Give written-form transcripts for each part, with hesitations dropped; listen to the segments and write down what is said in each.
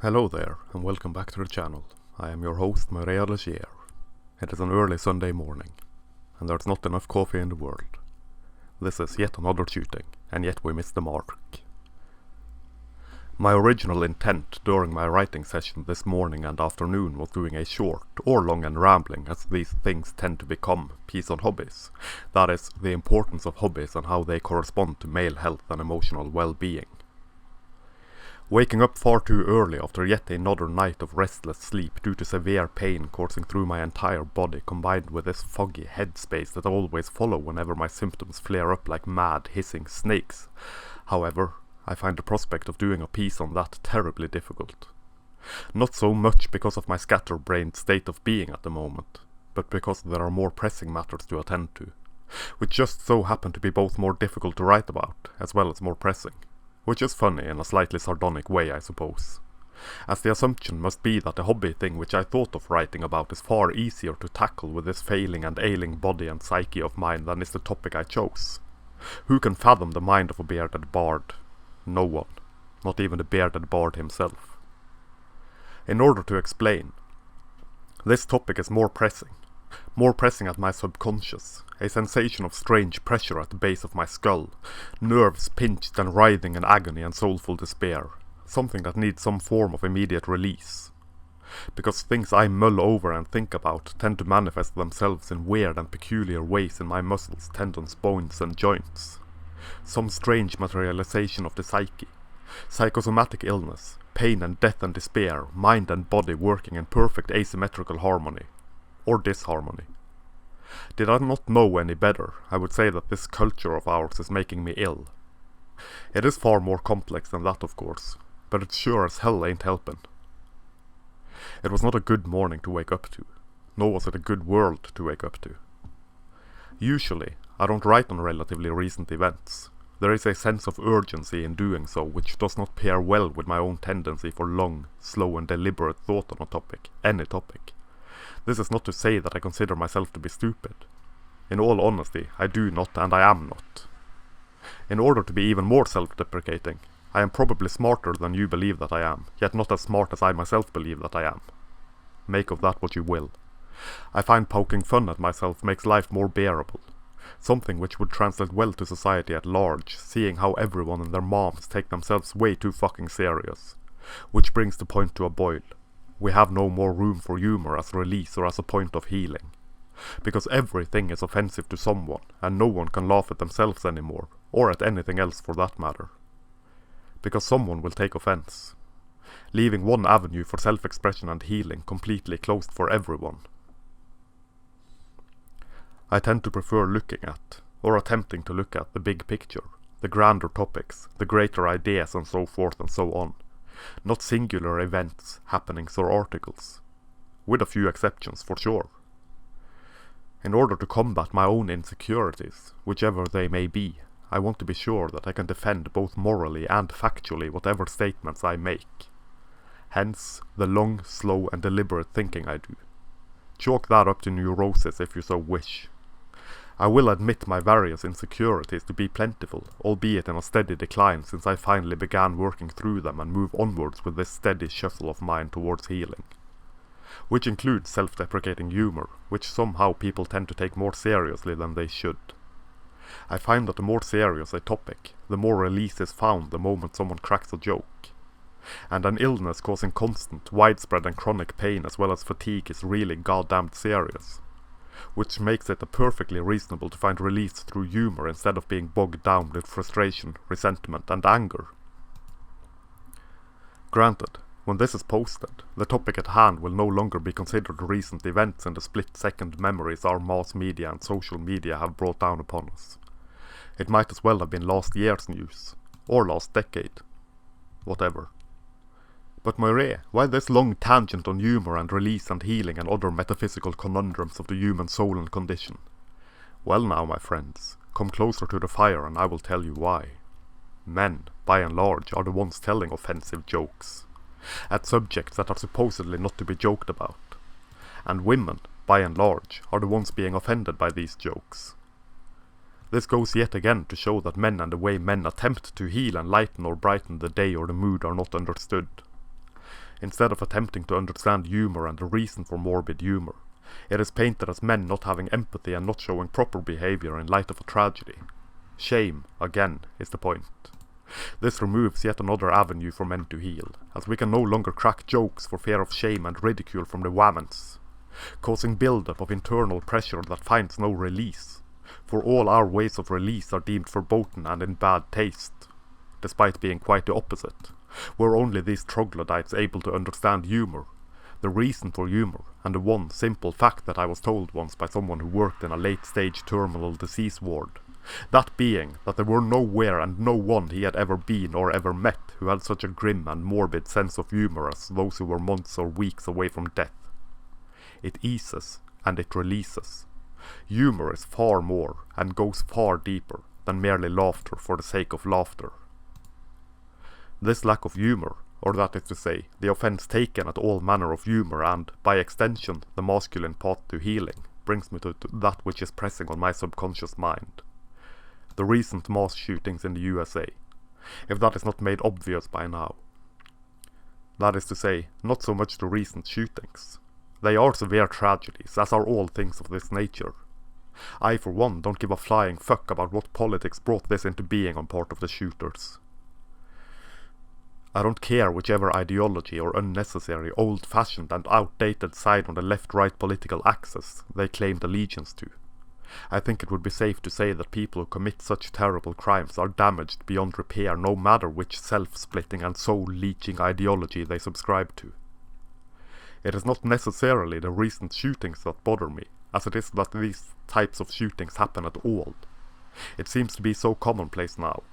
Hello there, and welcome back to the channel. I am your host, Maria Legier. It is an early Sunday morning, and there's not enough coffee in the world. This is yet another shooting, and yet we missed the mark. My original intent during my writing session this morning and afternoon was doing a short, or long and rambling, as these things tend to become, piece on hobbies. That is, the importance of hobbies and how they correspond to male health and emotional well-being. Waking up far too early after yet another night of restless sleep due to severe pain coursing through my entire body, combined with this foggy headspace that I always follow whenever my symptoms flare up like mad hissing snakes. However, I find the prospect of doing a piece on that terribly difficult. Not so much because of my scatterbrained state of being at the moment, but because there are more pressing matters to attend to, which just so happen to be both more difficult to write about, as well as more pressing. Which is funny in a slightly sardonic way, I suppose. As the assumption must be that the hobby thing which I thought of writing about is far easier to tackle with this failing and ailing body and psyche of mine than is the topic I chose. Who can fathom the mind of a bearded bard? No one. Not even the bearded bard himself. In order to explain, this topic is more pressing at my subconscious, a sensation of strange pressure at the base of my skull, nerves pinched and writhing in agony and soulful despair, something that needs some form of immediate release. Because things I mull over and think about tend to manifest themselves in weird and peculiar ways in my muscles, tendons, bones and joints. Some strange materialization of the psyche, psychosomatic illness, pain and death and despair, mind and body working in perfect asymmetrical harmony. Or disharmony. Did I not know any better, I would say that this culture of ours is making me ill. It is far more complex than that, of course, but it sure as hell ain't helping. It was not a good morning to wake up to, nor was it a good world to wake up to. Usually, I don't write on relatively recent events. There is a sense of urgency in doing so, which does not pair well with my own tendency for long, slow and deliberate thought on a topic, any topic. This is not to say that I consider myself to be stupid. In all honesty, I do not and I am not. In order to be even more self-deprecating, I am probably smarter than you believe that I am, yet not as smart as I myself believe that I am. Make of that what you will. I find poking fun at myself makes life more bearable. Something which would translate well to society at large, seeing how everyone and their moms take themselves way too fucking serious. Which brings the point to a boil. We have no more room for humour as release or as a point of healing. Because everything is offensive to someone, and no one can laugh at themselves anymore, or at anything else for that matter. Because someone will take offence, leaving one avenue for self-expression and healing completely closed for everyone. I tend to prefer looking at, or attempting to look at, the big picture, the grander topics, the greater ideas and so forth and so on. Not singular events, happenings or articles. With a few exceptions, for sure. In order to combat my own insecurities, whichever they may be, I want to be sure that I can defend both morally and factually whatever statements I make. Hence, the long, slow and deliberate thinking I do. Chalk that up to neurosis if you so wish. I will admit my various insecurities to be plentiful, albeit in a steady decline since I finally began working through them and move onwards with this steady shuffle of mine towards healing. Which includes self-deprecating humour, which somehow people tend to take more seriously than they should. I find that the more serious a topic, the more release is found the moment someone cracks a joke. And an illness causing constant, widespread and chronic pain as well as fatigue is really goddamned serious. Which makes it perfectly reasonable to find release through humour instead of being bogged down with frustration, resentment and anger. Granted, when this is posted, the topic at hand will no longer be considered recent events in the split-second memories our mass media and social media have brought down upon us. It might as well have been last year's news, or last decade. Whatever. But Marie, why this long tangent on humour and release and healing and other metaphysical conundrums of the human soul and condition? Well now, my friends, come closer to the fire and I will tell you why. Men, by and large, are the ones telling offensive jokes, at subjects that are supposedly not to be joked about. And women, by and large, are the ones being offended by these jokes. This goes yet again to show that men and the way men attempt to heal and lighten or brighten the day or the mood are not understood. Instead of attempting to understand humour and the reason for morbid humour, it is painted as men not having empathy and not showing proper behaviour in light of a tragedy. Shame, again, is the point. This removes yet another avenue for men to heal, as we can no longer crack jokes for fear of shame and ridicule from the womans, causing build-up of internal pressure that finds no release, for all our ways of release are deemed verboten and in bad taste, despite being quite the opposite. Were only these troglodytes able to understand humour, the reason for humour, and the one simple fact that I was told once by someone who worked in a late-stage terminal disease ward, that being that there were nowhere and no one he had ever been or ever met who had such a grim and morbid sense of humour as those who were months or weeks away from death. It eases and it releases. Humour is far more and goes far deeper than merely laughter for the sake of laughter. This lack of humour, or that is to say, the offence taken at all manner of humour and, by extension, the masculine path to healing, brings me to that which is pressing on my subconscious mind. The recent mass shootings in the USA, if that is not made obvious by now. That is to say, not so much the recent shootings. They are severe tragedies, as are all things of this nature. I, for one, don't give a flying fuck about what politics brought this into being on part of the shooters. I don't care whichever ideology or unnecessary, old-fashioned and outdated side on the left-right political axis they claimed allegiance to. I think it would be safe to say that people who commit such terrible crimes are damaged beyond repair no matter which self-splitting and soul-leeching ideology they subscribe to. It is not necessarily the recent shootings that bother me, as it is that these types of shootings happen at all. It seems to be so commonplace now,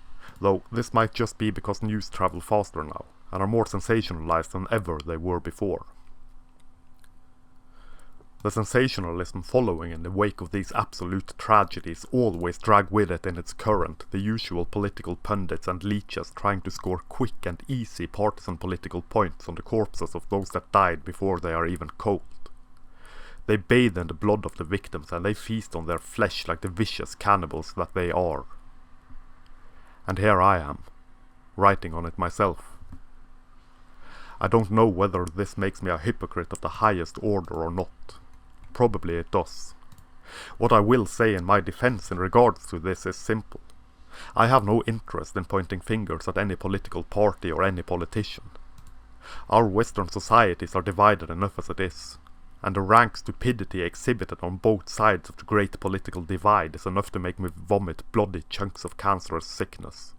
though this might just be because news travel faster now, and are more sensationalized than ever they were before. The sensationalism following in the wake of these absolute tragedies always drag with it in its current the usual political pundits and leeches trying to score quick and easy partisan political points on the corpses of those that died before they are even cold. They bathe in the blood of the victims and they feast on their flesh like the vicious cannibals that they are. And here I am, writing on it myself. I don't know whether this makes me a hypocrite of the highest order or not. Probably it does. What I will say in my defense in regards to this is simple. I have no interest in pointing fingers at any political party or any politician. Our Western societies are divided enough as it is, and the rank stupidity exhibited on both sides of the great political divide is enough to make me vomit bloody chunks of cancerous sickness.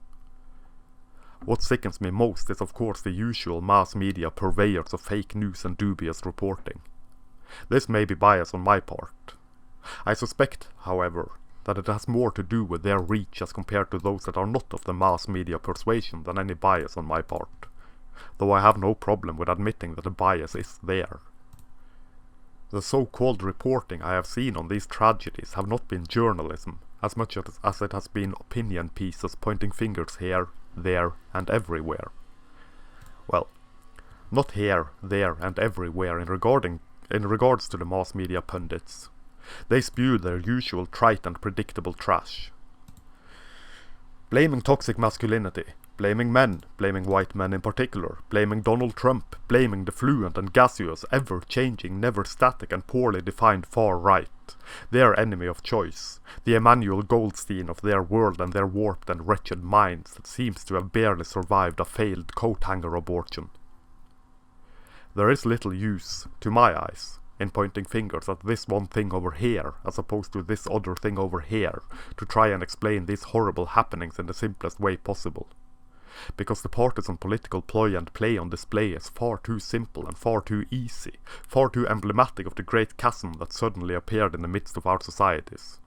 What sickens me most is of course the usual mass media purveyors of fake news and dubious reporting. This may be bias on my part. I suspect, however, that it has more to do with their reach as compared to those that are not of the mass media persuasion than any bias on my part, though I have no problem with admitting that the bias is there. The so-called reporting I have seen on these tragedies have not been journalism, as much as it has been opinion pieces pointing fingers here, there, and everywhere. Well, not here, there, and everywhere in regards to the mass media pundits. They spew their usual trite and predictable trash. Blaming toxic masculinity, blaming men, blaming white men in particular, blaming Donald Trump, blaming the fluent and gaseous, ever-changing, never static and poorly defined far right, their enemy of choice, the Emmanuel Goldstein of their world and their warped and wretched minds that seems to have barely survived a failed coat hanger abortion. There is little use, to my eyes, in pointing fingers at this one thing over here as opposed to this other thing over here to try and explain these horrible happenings in the simplest way possible. Because the partisan political ploy and play on display is far too simple and far too easy, far too emblematic of the great chasm that suddenly appeared in the midst of our societies.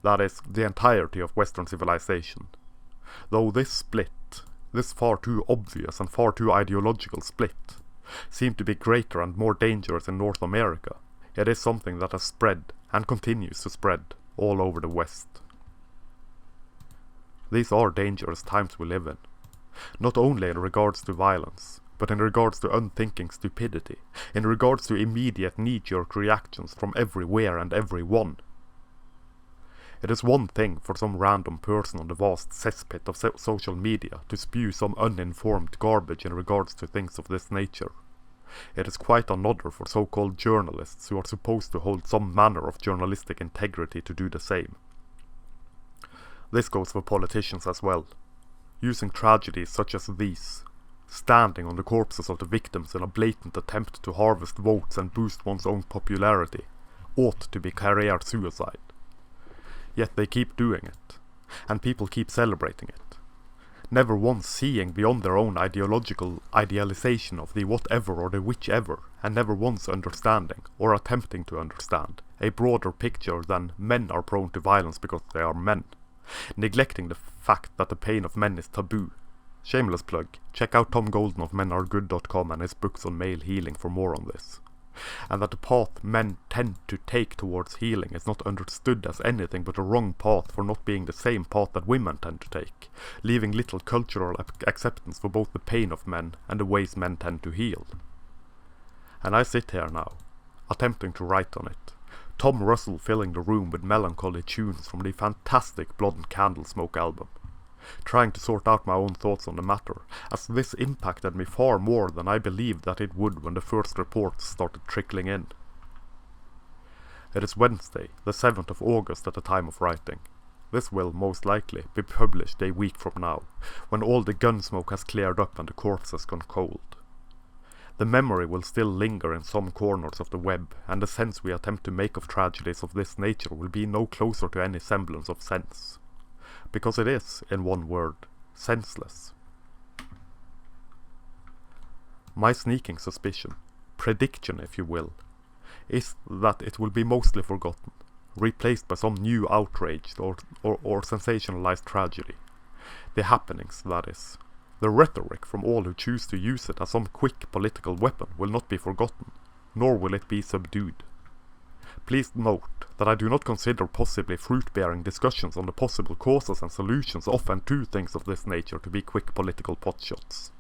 That is, the entirety of Western civilization. Though this split, this far too obvious and far too ideological split, seem to be greater and more dangerous in North America, it is something that has spread, and continues to spread, all over the West. These are dangerous times we live in, not only in regards to violence, but in regards to unthinking stupidity, in regards to immediate knee-jerk reactions from everywhere and everyone. It is one thing for some random person on the vast cesspit of social media to spew some uninformed garbage in regards to things of this nature. It is quite another for so-called journalists who are supposed to hold some manner of journalistic integrity to do the same. This goes for politicians as well. Using tragedies such as these, standing on the corpses of the victims in a blatant attempt to harvest votes and boost one's own popularity, ought to be career suicide. Yet they keep doing it, and people keep celebrating it. Never once seeing beyond their own ideological idealization of the whatever or the whichever, and never once understanding, or attempting to understand, a broader picture than men are prone to violence because they are men, neglecting the fact that the pain of men is taboo. Shameless plug, check out Tom Golden of menaregood.com and his books on male healing for more on this. And that the path men tend to take towards healing is not understood as anything but a wrong path for not being the same path that women tend to take, leaving little cultural acceptance for both the pain of men and the ways men tend to heal. And I sit here now, attempting to write on it, Tom Russell filling the room with melancholy tunes from the fantastic Blood and Candle Smoke album, trying to sort out my own thoughts on the matter, as this impacted me far more than I believed that it would when the first reports started trickling in. It is Wednesday, the 7th of August at the time of writing. This will, most likely, be published a week from now, when all the gun smoke has cleared up and the corpse has gone cold. The memory will still linger in some corners of the web, and the sense we attempt to make of tragedies of this nature will be no closer to any semblance of sense. Because it is, in one word, senseless. My sneaking suspicion, prediction if you will, is that it will be mostly forgotten, replaced by some new outraged or sensationalized tragedy. The happenings, that is. The rhetoric from all who choose to use it as some quick political weapon will not be forgotten, nor will it be subdued. Please note that I do not consider possibly fruit-bearing discussions on the possible causes and solutions of and to things of this nature to be quick political potshots.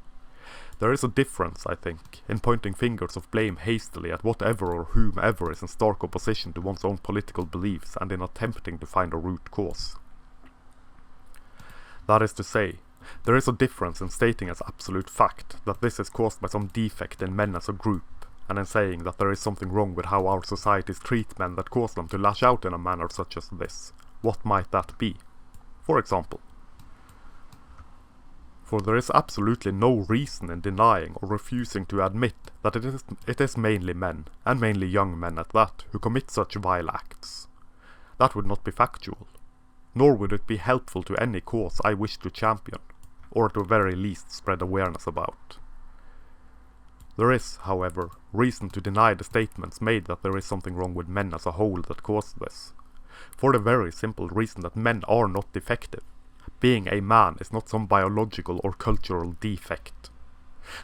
There is a difference, I think, in pointing fingers of blame hastily at whatever or whomever is in stark opposition to one's own political beliefs and in attempting to find a root cause. That is to say, there is a difference in stating as absolute fact that this is caused by some defect in men as a group, and in saying that there is something wrong with how our societies treat men that cause them to lash out in a manner such as this. What might that be? For example. For there is absolutely no reason in denying or refusing to admit that it is mainly men, and mainly young men at that, who commit such vile acts. That would not be factual, nor would it be helpful to any cause I wish to champion, or at the very least spread awareness about. There is, however, reason to deny the statements made that there is something wrong with men as a whole that caused this, for the very simple reason that men are not defective. Being a man is not some biological or cultural defect.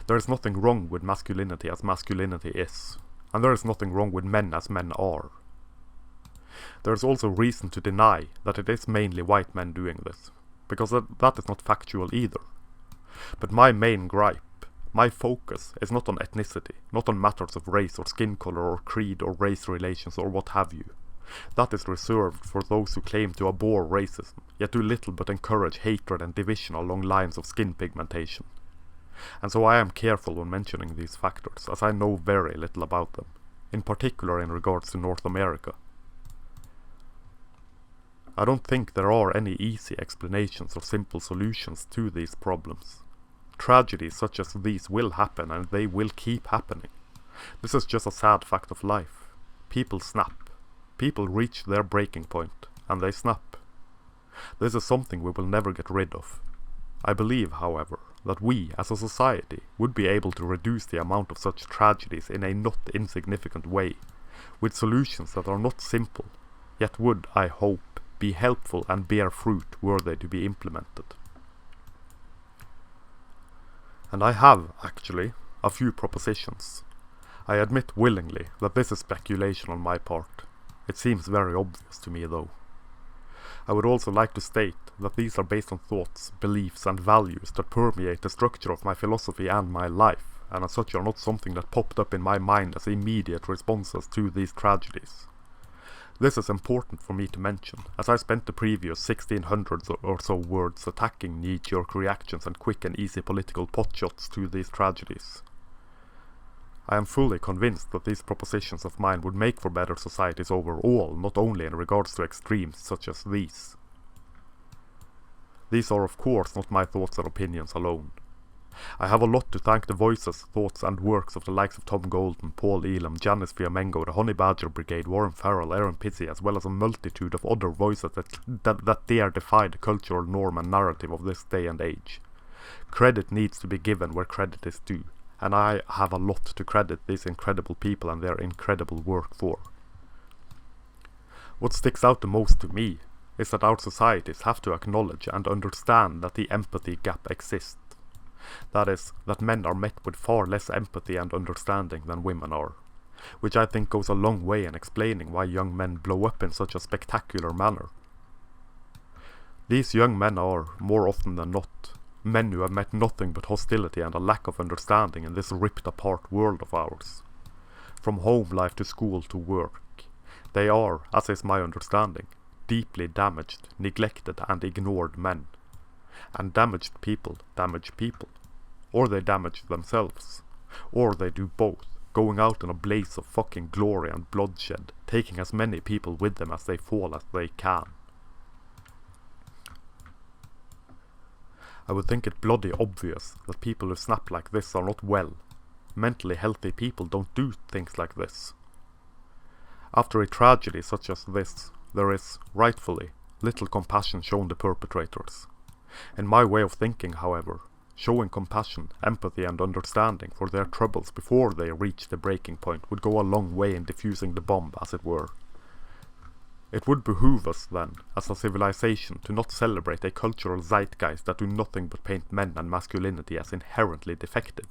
There is nothing wrong with masculinity as masculinity is, and there is nothing wrong with men as men are. There is also reason to deny that it is mainly white men doing this, because that is not factual either. But my main gripe, my focus, is not on ethnicity, not on matters of race or skin color or creed or race relations or what have you. That is reserved for those who claim to abhor racism, yet do little but encourage hatred and division along lines of skin pigmentation. And so I am careful when mentioning these factors, as I know very little about them, in particular in regards to North America. I don't think there are any easy explanations or simple solutions to these problems. Tragedies such as these will happen, and they will keep happening. This is just a sad fact of life. People snap. People reach their breaking point, and they snap. This is something we will never get rid of. I believe, however, that we, as a society, would be able to reduce the amount of such tragedies in a not insignificant way, with solutions that are not simple, yet would, I hope, be helpful and bear fruit were they to be implemented. And I have, actually, a few propositions. I admit willingly that this is speculation on my part. It seems very obvious to me, though. I would also like to state that these are based on thoughts, beliefs and values that permeate the structure of my philosophy and my life, and as such are not something that popped up in my mind as immediate responses to these tragedies. This is important for me to mention, as I spent the previous 1600 or so words attacking knee-jerk reactions and quick and easy political potshots to these tragedies. I am fully convinced that these propositions of mine would make for better societies overall, not only in regards to extremes such as these. These are of course not my thoughts and opinions alone. I have a lot to thank the voices, thoughts and works of the likes of Tom Golden, Paul Elam, Janice Fiamengo, the Honey Badger Brigade, Warren Farrell, Aaron Pizzi, as well as a multitude of other voices that dare defy the cultural norm and narrative of this day and age. Credit needs to be given where credit is due, and I have a lot to credit these incredible people and their incredible work for. What sticks out the most to me is that our societies have to acknowledge and understand that the empathy gap exists. That is, that men are met with far less empathy and understanding than women are, which I think goes a long way in explaining why young men blow up in such a spectacular manner. These young men are, more often than not, men who have met nothing but hostility and a lack of understanding in this ripped apart world of ours. From home life to school to work, they are, as is my understanding, deeply damaged, neglected and ignored men. And damaged people damage people. Or they damage themselves. Or they do both, going out in a blaze of fucking glory and bloodshed, taking as many people with them as they fall as they can. I would think it bloody obvious that people who snap like this are not well. Mentally healthy people don't do things like this. After a tragedy such as this, there is, rightfully, little compassion shown the perpetrators. In my way of thinking, however, showing compassion, empathy and understanding for their troubles before they reach the breaking point would go a long way in diffusing the bomb, as it were. It would behoove us, then, as a civilization, to not celebrate a cultural zeitgeist that do nothing but paint men and masculinity as inherently defective,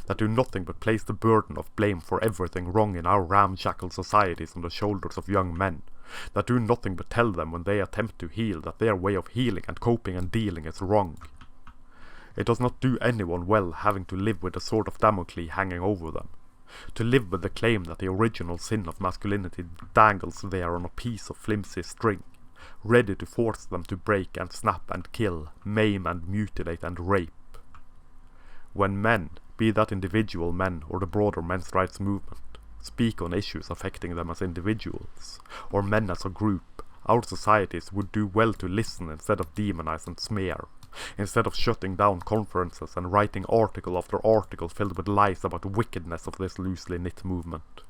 that do nothing but place the burden of blame for everything wrong in our ramshackle societies on the shoulders of young men, that do nothing but tell them when they attempt to heal that their way of healing and coping and dealing is wrong. It does not do anyone well having to live with a sword of Damocles hanging over them, to live with the claim that the original sin of masculinity dangles there on a piece of flimsy string, ready to force them to break and snap and kill, maim and mutilate and rape. When men, be that individual men or the broader men's rights movement, speak on issues affecting them as individuals, or men as a group, our societies would do well to listen instead of demonize and smear, instead of shutting down conferences and writing article after article filled with lies about the wickedness of this loosely knit movement.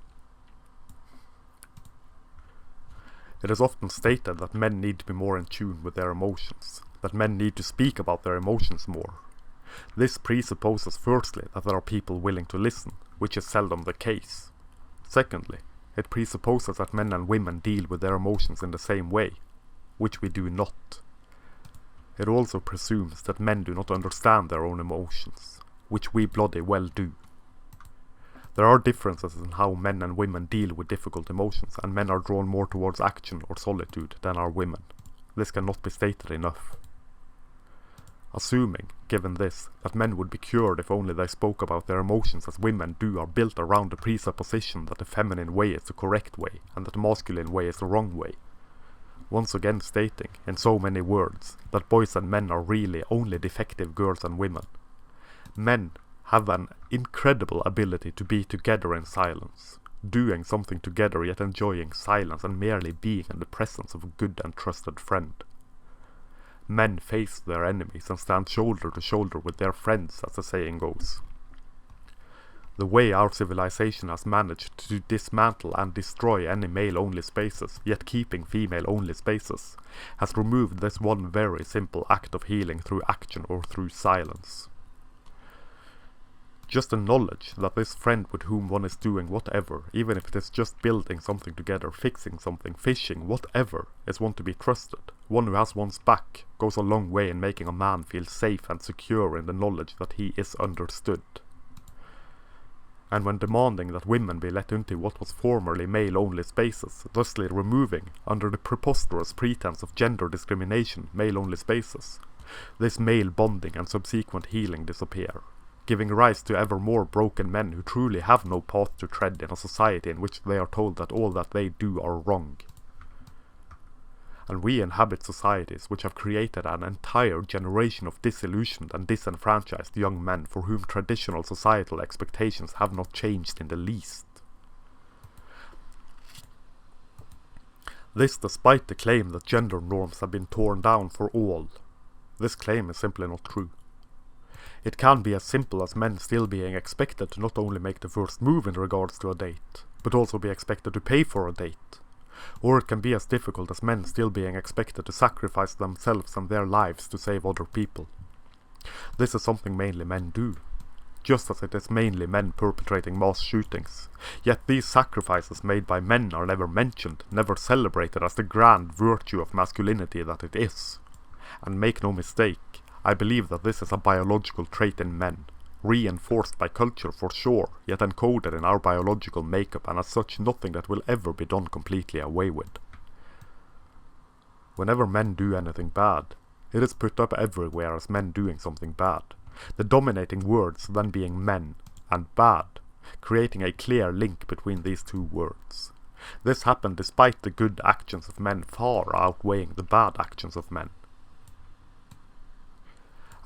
It is often stated that men need to be more in tune with their emotions, that men need to speak about their emotions more. This presupposes firstly that there are people willing to listen, which is seldom the case. Secondly, it presupposes that men and women deal with their emotions in the same way, which we do not. It also presumes that men do not understand their own emotions, which we bloody well do. There are differences in how men and women deal with difficult emotions, and men are drawn more towards action or solitude than are women. This cannot be stated enough. Assuming, given this, that men would be cured if only they spoke about their emotions as women do are built around the presupposition that the feminine way is the correct way, and that the masculine way is the wrong way. Once again stating, in so many words, that boys and men are really only defective girls and women. Men have an incredible ability to be together in silence, doing something together yet enjoying silence and merely being in the presence of a good and trusted friend. Men face their enemies and stand shoulder to shoulder with their friends, as the saying goes. The way our civilization has managed to dismantle and destroy any male-only spaces, yet keeping female-only spaces, has removed this one very simple act of healing through action or through silence. Just the knowledge that this friend with whom one is doing whatever, even if it is just building something together, fixing something, fishing, whatever, is one to be trusted, one who has one's back, goes a long way in making a man feel safe and secure in the knowledge that he is understood. And when demanding that women be let into what was formerly male-only spaces, thusly removing, under the preposterous pretense of gender discrimination, male-only spaces, this male bonding and subsequent healing disappear, giving rise to ever more broken men who truly have no path to tread in a society in which they are told that all that they do are wrong. And we inhabit societies which have created an entire generation of disillusioned and disenfranchised young men for whom traditional societal expectations have not changed in the least. This despite the claim that gender norms have been torn down for all. This claim is simply not true. It can be as simple as men still being expected to not only make the first move in regards to a date, but also be expected to pay for a date. Or it can be as difficult as men still being expected to sacrifice themselves and their lives to save other people. This is something mainly men do, just as it is mainly men perpetrating mass shootings. Yet these sacrifices made by men are never mentioned, never celebrated as the grand virtue of masculinity that it is. And make no mistake, I believe that this is a biological trait in men, reinforced by culture for sure, yet encoded in our biological makeup, and as such nothing that will ever be done completely away with. Whenever men do anything bad, it is put up everywhere as men doing something bad, the dominating words then being men and bad, creating a clear link between these two words. This happened despite the good actions of men far outweighing the bad actions of men.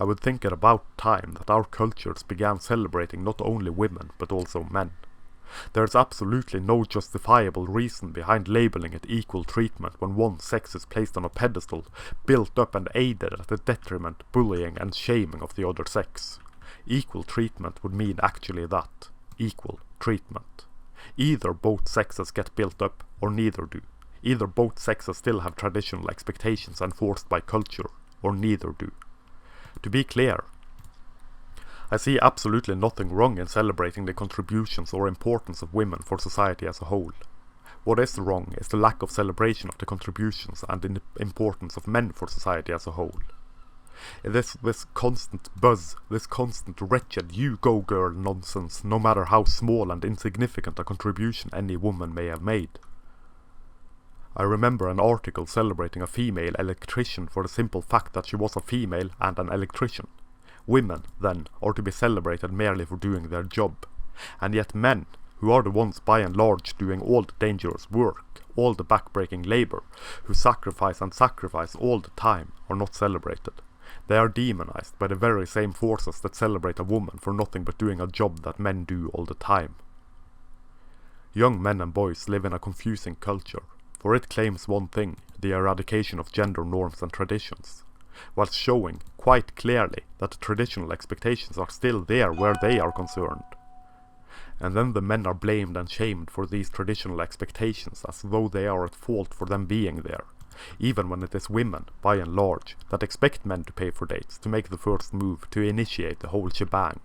I would think it about time that our cultures began celebrating not only women but also men. There is absolutely no justifiable reason behind labeling it equal treatment when one sex is placed on a pedestal, built up and aided at the detriment, bullying and shaming of the other sex. Equal treatment would mean actually that. Equal treatment. Either both sexes get built up or neither do. Either both sexes still have traditional expectations enforced by culture, or neither do. To be clear, I see absolutely nothing wrong in celebrating the contributions or importance of women for society as a whole. What is wrong is the lack of celebration of the contributions and the importance of men for society as a whole. It is this constant buzz, this constant wretched "you go girl" nonsense, no matter how small and insignificant a contribution any woman may have made. I remember an article celebrating a female electrician for the simple fact that she was a female and an electrician. Women, then, are to be celebrated merely for doing their job. And yet men, who are the ones by and large doing all the dangerous work, all the backbreaking labour, who sacrifice all the time, are not celebrated. They are demonized by the very same forces that celebrate a woman for nothing but doing a job that men do all the time. Young men and boys live in a confusing culture, for it claims one thing, the eradication of gender norms and traditions, whilst showing quite clearly that the traditional expectations are still there where they are concerned. And then the men are blamed and shamed for these traditional expectations as though they are at fault for them being there, even when it is women, by and large, that expect men to pay for dates, to make the first move, to initiate the whole shebang.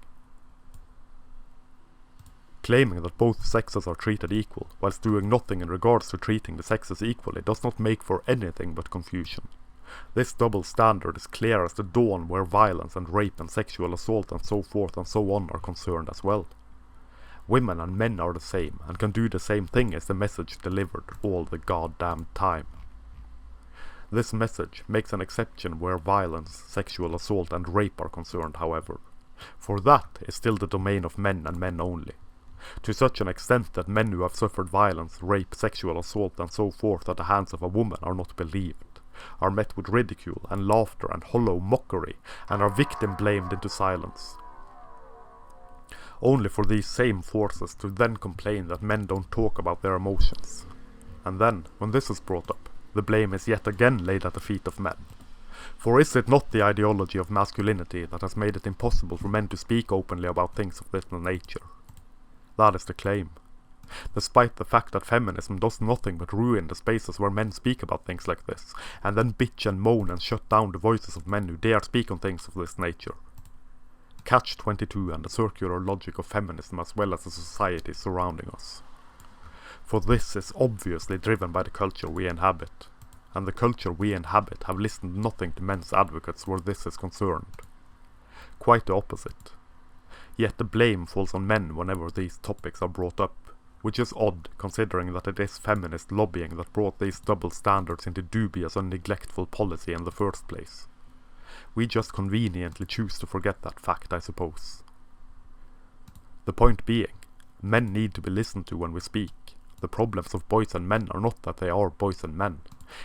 Claiming that both sexes are treated equal, whilst doing nothing in regards to treating the sexes equally, does not make for anything but confusion. This double standard is clear as the dawn where violence and rape and sexual assault and so forth and so on are concerned as well. Women and men are the same, and can do the same thing as the message delivered all the goddamn time. This message makes an exception where violence, sexual assault and rape are concerned, however, for that is still the domain of men and men only. To such an extent that men who have suffered violence, rape, sexual assault and so forth at the hands of a woman are not believed, are met with ridicule and laughter and hollow mockery, and are victim blamed into silence. Only for these same forces to then complain that men don't talk about their emotions. And then, when this is brought up, the blame is yet again laid at the feet of men. For is it not the ideology of masculinity that has made it impossible for men to speak openly about things of this nature? That is the claim. Despite the fact that feminism does nothing but ruin the spaces where men speak about things like this, and then bitch and moan and shut down the voices of men who dare speak on things of this nature. Catch-22 and the circular logic of feminism as well as the society surrounding us. For this is obviously driven by the culture we inhabit, and the culture we inhabit have listened nothing to men's advocates where this is concerned. Quite the opposite. Yet the blame falls on men whenever these topics are brought up, which is odd considering that it is feminist lobbying that brought these double standards into dubious and neglectful policy in the first place. We just conveniently choose to forget that fact, I suppose. The point being, men need to be listened to when we speak. the problems of boys and men are not that they are boys and men.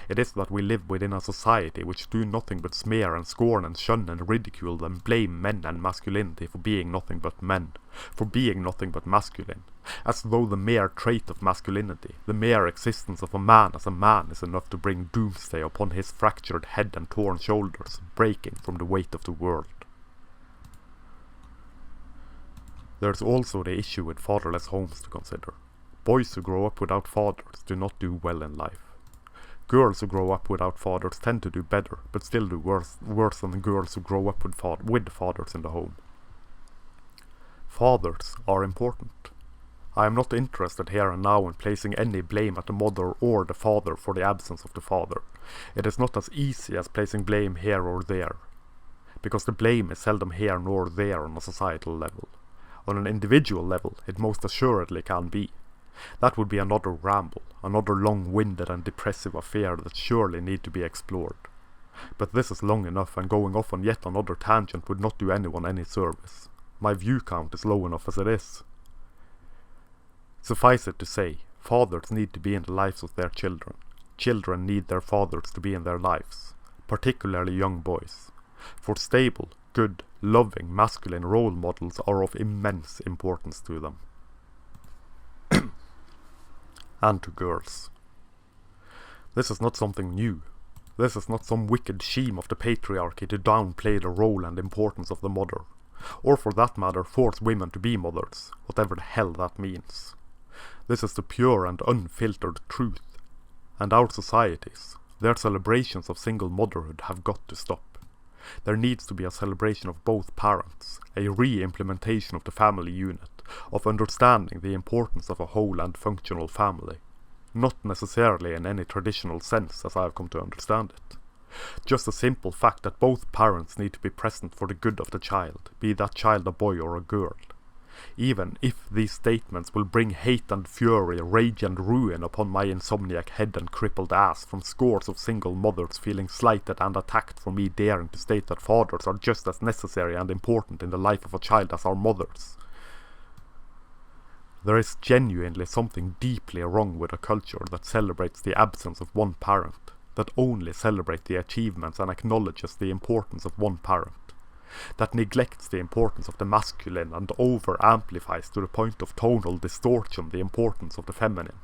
It is that we live within a society which do nothing but smear and scorn and shun and ridicule and blame men and masculinity for being nothing but men, for being nothing but masculine, as though the mere trait of masculinity, the mere existence of a man as a man is enough to bring doomsday upon his fractured head and torn shoulders, breaking from the weight of the world. There's also the issue with fatherless homes to consider. Boys who grow up without fathers do not do well in life. Girls who grow up without fathers tend to do better, but still do worse than girls who grow up with fathers in the home. Fathers are important. I am not interested here and now in placing any blame at the mother or the father for the absence of the father. It is not as easy as placing blame here or there, because the blame is seldom here nor there on a societal level. On an individual level, it most assuredly can be. That would be another ramble, another long-winded and depressive affair that surely need to be explored. But this is long enough, and going off on yet another tangent would not do anyone any service. My view count is low enough as it is. Suffice it to say, fathers need to be in the lives of their children. Children need their fathers to be in their lives, particularly young boys. For stable, good, loving, masculine role models are of immense importance to them. And to girls. This is not something new. This is not some wicked scheme of the patriarchy to downplay the role and importance of the mother, or for that matter force women to be mothers, whatever the hell that means. This is the pure and unfiltered truth, and our societies, their celebrations of single motherhood have got to stop. There needs to be a celebration of both parents, a re-implementation of the family unit, of understanding the importance of a whole and functional family. Not necessarily in any traditional sense as I have come to understand it. Just the simple fact that both parents need to be present for the good of the child, be that child a boy or a girl. Even if these statements will bring hate and fury, rage and ruin upon my insomniac head and crippled ass from scores of single mothers feeling slighted and attacked for me daring to state that fathers are just as necessary and important in the life of a child as our mothers. There is genuinely something deeply wrong with a culture that celebrates the absence of one parent, that only celebrates the achievements and acknowledges the importance of one parent, that neglects the importance of the masculine and over-amplifies to the point of tonal distortion the importance of the feminine.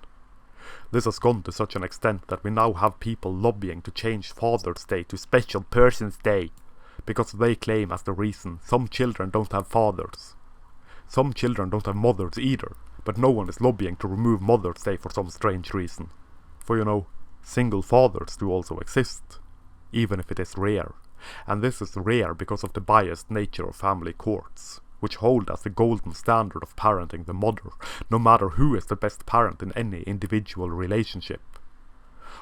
This has gone to such an extent that we now have people lobbying to change Father's Day to Special Persons Day, because they claim as the reason some children don't have fathers. Some children don't have mothers either, but no one is lobbying to remove Mother's Day for some strange reason. For you know, single fathers do also exist, even if it is rare. And this is rare because of the biased nature of family courts, which hold as the golden standard of parenting the mother, no matter who is the best parent in any individual relationship.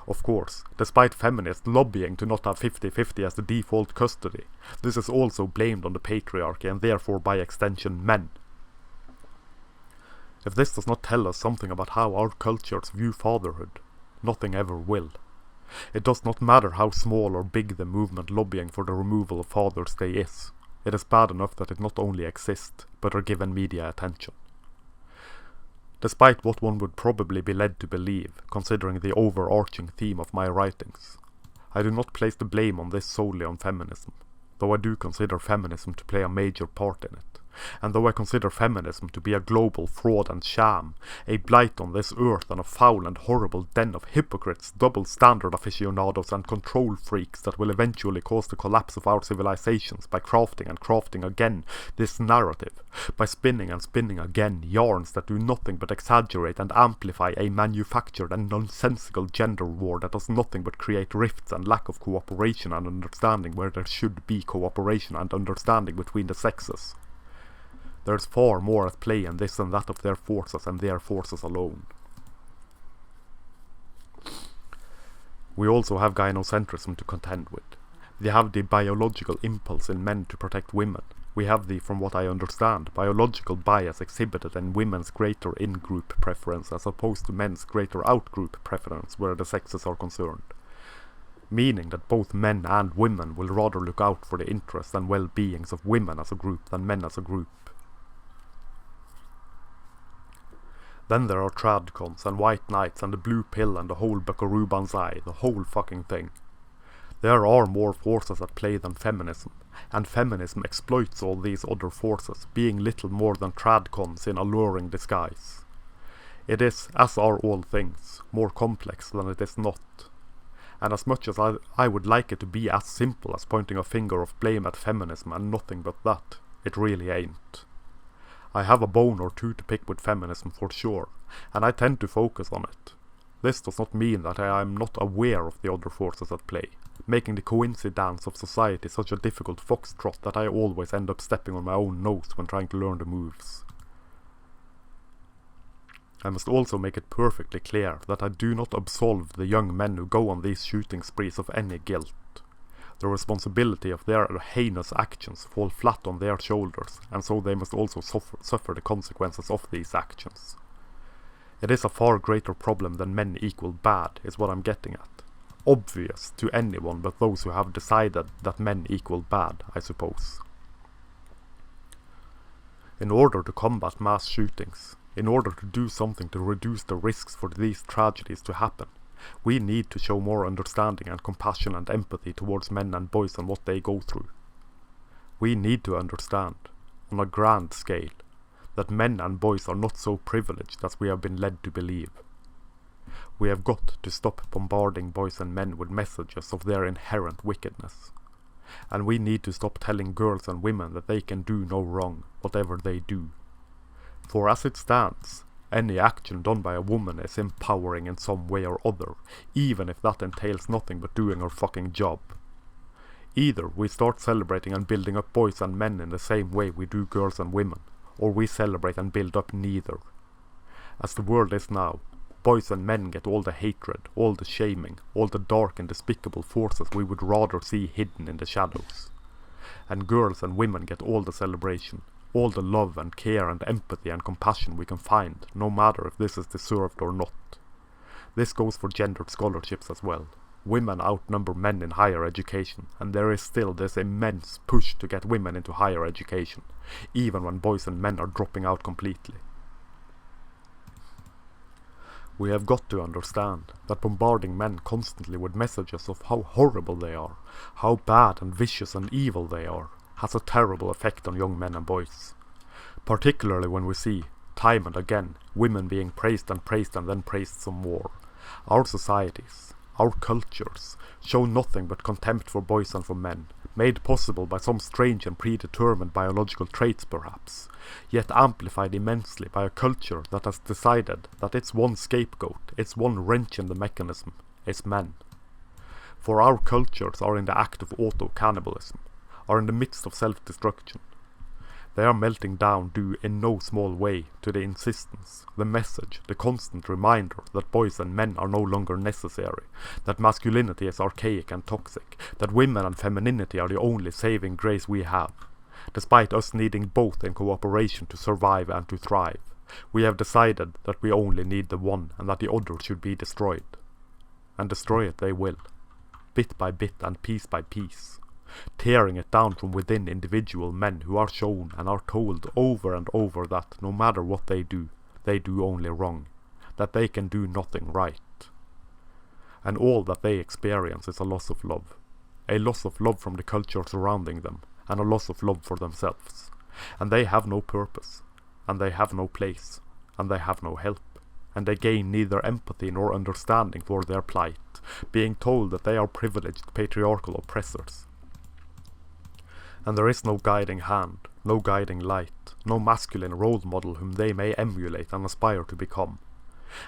Of course, despite feminists lobbying to not have 50-50 as the default custody, this is also blamed on the patriarchy and therefore by extension men. If this does not tell us something about how our cultures view fatherhood, nothing ever will. It does not matter how small or big the movement lobbying for the removal of Father's Day is. It is bad enough that it not only exists, but are given media attention. Despite what one would probably be led to believe, considering the overarching theme of my writings, I do not place the blame on this solely on feminism, though I do consider feminism to play a major part in it. And though I consider feminism to be a global fraud and sham, a blight on this earth and a foul and horrible den of hypocrites, double standard aficionados and control freaks that will eventually cause the collapse of our civilizations by crafting and crafting again this narrative, by spinning and spinning again yarns that do nothing but exaggerate and amplify a manufactured and nonsensical gender war that does nothing but create rifts and lack of cooperation and understanding where there should be cooperation and understanding between the sexes. There's far more at play in this than that of their forces and their forces alone. We also have gynocentrism to contend with. We have the biological impulse in men to protect women. We have the, from what I understand, biological bias exhibited in women's greater in-group preference as opposed to men's greater out-group preference where the sexes are concerned. Meaning that both men and women will rather look out for the interests and well-beings of women as a group than men as a group. Then there are tradcons and white knights and the blue pill and the whole buckaroo banzai, the whole fucking thing. There are more forces at play than feminism, and feminism exploits all these other forces, being little more than tradcons in alluring disguise. It is, as are all things, more complex than it is not. And as much as I would like it to be as simple as pointing a finger of blame at feminism and nothing but that, it really ain't. I have a bone or two to pick with feminism for sure, and I tend to focus on it. This does not mean that I am not aware of the other forces at play, making the coincidence of society such a difficult foxtrot that I always end up stepping on my own nose when trying to learn the moves. I must also make it perfectly clear that I do not absolve the young men who go on these shooting sprees of any guilt. The responsibility of their heinous actions fall flat on their shoulders, and so they must also suffer the consequences of these actions. It is a far greater problem than men equal bad, is what I'm getting at. Obvious to anyone but those who have decided that men equal bad, I suppose. In order to combat mass shootings, in order to do something to reduce the risks for these tragedies to happen, we need to show more understanding and compassion and empathy towards men and boys and what they go through. We need to understand, on a grand scale, that men and boys are not so privileged as we have been led to believe. We have got to stop bombarding boys and men with messages of their inherent wickedness. And we need to stop telling girls and women that they can do no wrong, whatever they do. For as it stands, any action done by a woman is empowering in some way or other, even if that entails nothing but doing her fucking job. Either we start celebrating and building up boys and men in the same way we do girls and women, or we celebrate and build up neither. As the world is now, boys and men get all the hatred, all the shaming, all the dark and despicable forces we would rather see hidden in the shadows. And girls and women get all the celebration, all the love and care and empathy and compassion we can find, no matter if this is deserved or not. This goes for gendered scholarships as well. Women outnumber men in higher education, and there is still this immense push to get women into higher education, even when boys and men are dropping out completely. We have got to understand that bombarding men constantly with messages of how horrible they are, how bad and vicious and evil they are, has a terrible effect on young men and boys. Particularly when we see, time and again, women being praised and then praised some more. Our societies, our cultures, show nothing but contempt for boys and for men, made possible by some strange and predetermined biological traits perhaps, yet amplified immensely by a culture that has decided that its one scapegoat, its one wrench in the mechanism, is men. For our cultures are in the act of auto-cannibalism, are in the midst of self-destruction. They are melting down due in no small way to the insistence, the message, the constant reminder that boys and men are no longer necessary, that masculinity is archaic and toxic, that women and femininity are the only saving grace we have. Despite us needing both in cooperation to survive and to thrive, we have decided that we only need the one and that the other should be destroyed. And destroy it they will, bit by bit and piece by piece, tearing it down from within individual men who are shown and are told over and over that no matter what they do only wrong, that they can do nothing right. And all that they experience is a loss of love from the culture surrounding them, and a loss of love for themselves. And they have no purpose, and they have no place, and they have no help, and they gain neither empathy nor understanding for their plight, being told that they are privileged patriarchal oppressors. And there is no guiding hand, no guiding light, no masculine role model whom they may emulate and aspire to become.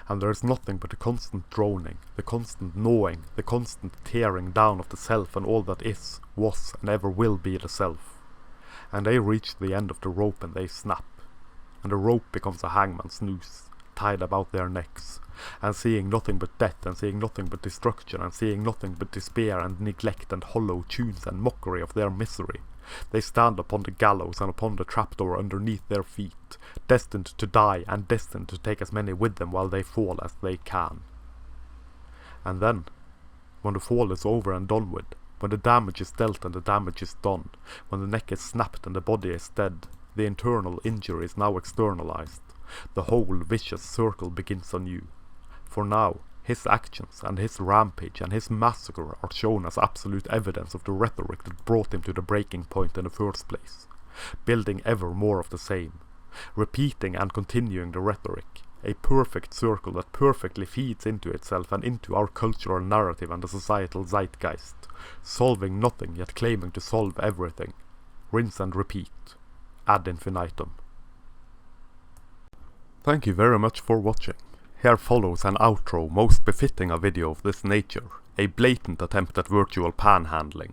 And there is nothing but the constant droning, the constant gnawing, the constant tearing down of the self and all that is, was, and ever will be the self. And they reach the end of the rope and they snap, and the rope becomes a hangman's noose, tied about their necks, and seeing nothing but death, and seeing nothing but destruction, and seeing nothing but despair and neglect and hollow tunes and mockery of their misery, they stand upon the gallows and upon the trapdoor underneath their feet, destined to die and destined to take as many with them while they fall as they can. And then, when the fall is over and done with, when the damage is dealt and the damage is done, when the neck is snapped and the body is dead, the internal injury is now externalized, the whole vicious circle begins anew. For now, his actions and his rampage and his massacre are shown as absolute evidence of the rhetoric that brought him to the breaking point in the first place, building ever more of the same, repeating and continuing the rhetoric, a perfect circle that perfectly feeds into itself and into our cultural narrative and the societal zeitgeist, solving nothing yet claiming to solve everything. Rinse and repeat, ad infinitum. Thank you very much for watching. Here follows an outro most befitting a video of this nature, a blatant attempt at virtual panhandling.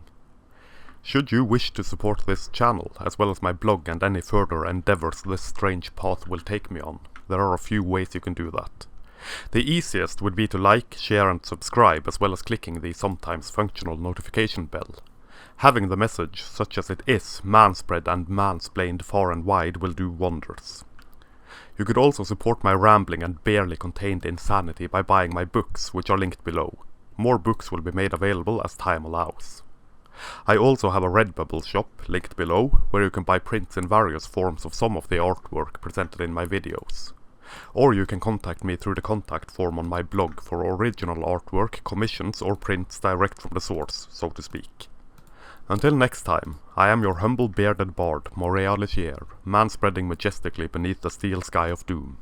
Should you wish to support this channel, as well as my blog and any further endeavours this strange path will take me on, there are a few ways you can do that. The easiest would be to like, share and subscribe, as well as clicking the sometimes functional notification bell. Having the message, such as it is, manspread and mansplained far and wide will do wonders. You could also support my rambling and barely contained insanity by buying my books, which are linked below. More books will be made available as time allows. I also have a Redbubble shop, linked below, where you can buy prints in various forms of some of the artwork presented in my videos. Or you can contact me through the contact form on my blog for original artwork, commissions or prints direct from the source, so to speak. Until next time, I am your humble bearded bard, Morea Legier, manspreading majestically beneath the steel sky of doom.